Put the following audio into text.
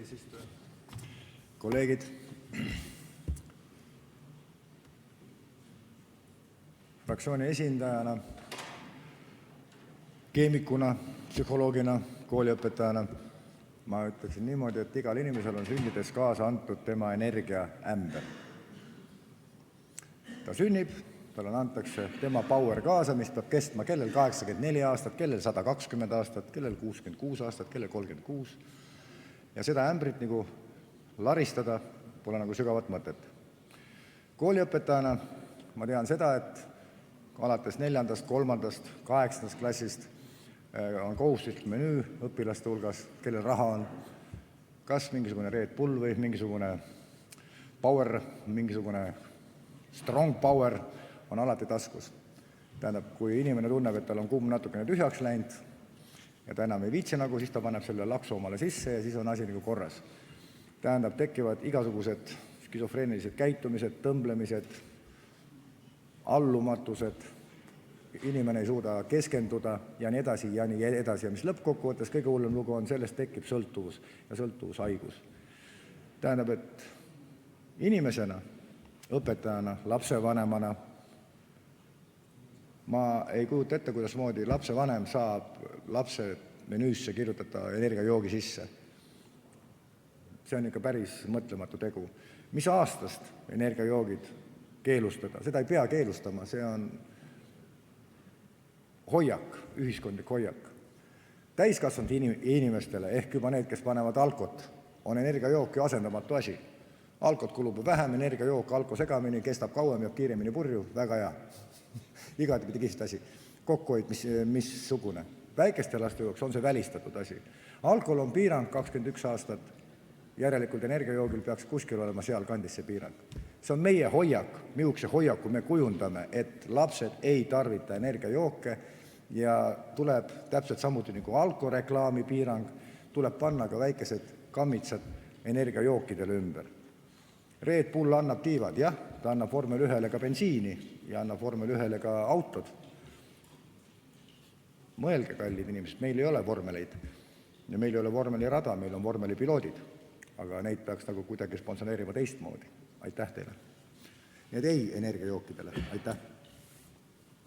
eesistuja. Kolleegid, fraktsiooni esindajana, keemikuna, psühholoogina, kooliõpetajana ma ütleksin niimoodi, et igal inimesel on sünnides kaasa antud tema energiaämber. Ta sünnib, talle antakse tema power kaasa, mis peab kestma kellel 84 aastat, kellel 120 aastat, kellel 66 aastat, kellel 36. Ja seda ämbrit nagu laristada pole nagu sügavat mõtet. Kooliõpetajana ma tean seda, et alates 4., 3., 8. klassist on kohustuslik menüü õpilaste hulgas, kellel raha on, kas mingisugune Red Bull või mingisugune power, mingisugune strong power on alati taskus. Tähendab, kui inimene tunneb, et tal on kumm natukene tühjaks läinud ja ta enam ei viitsi nagu, siis ta paneb selle laksu omale sisse ja siis on asi nagu korras. Tähendab, tekivad igasugused skisofreenilised käitumised, tõmblemised, allumatused, inimene ei suuda keskenduda ja nii edasi ja nii edasi. Ja mis lõppkokkuvõttes kõige hullem lugu on, sellest tekib sõltuvus ja sõltuvushaigus. Tähendab, et inimesena, õpetajana, lapsevanemana ma ei kujuta ette, kuidas moodi lapsevanem saab lapse menüüsse kirjutada energiajoogi sisse. See on ikka päris mõtlematu tegu. Mis aastast energiajoogid keelustada? Seda ei pea keelustama, see on hoiak, ühiskondlik hoiak. Täiskasvanud inimestele, ehk juba need, kes panevad alkot, on energiajook ju asendamatu asi. Alkot kulub vähem, energiajook, alko segamini, kestab kauem, jääb kiiremini purju, väga hea. Igatepidi kihvt asi. Kokkuhoid missugune. Väikeste laste jooks on see välistatud asi. Alkohol on piirang 21 aastat, järelikult energiajoogil peaks kuskil olema seal kandis see piirang. See on meie hoiak, mihukese hoiaku me kujundame, et lapsed ei tarvita energiajooke ja tuleb täpselt samuti nagu alkoreklaami piirang, tuleb panna ka väikesed kammitsad energiajookidele ümber. Red Bull annab tiivad, jah, ta annab vormel 1-le ka bensiini ja annab vormel 1-le ka autod. Mõelge, kallid inimesed, meil ei ole vormeleid ja meil ei ole vormelirada, meil on vormelipiloodid, aga neid peaks nagu kuidagi sponsoneerima teistmoodi. Aitäh teile. Need ei energiajookidele. Aitäh.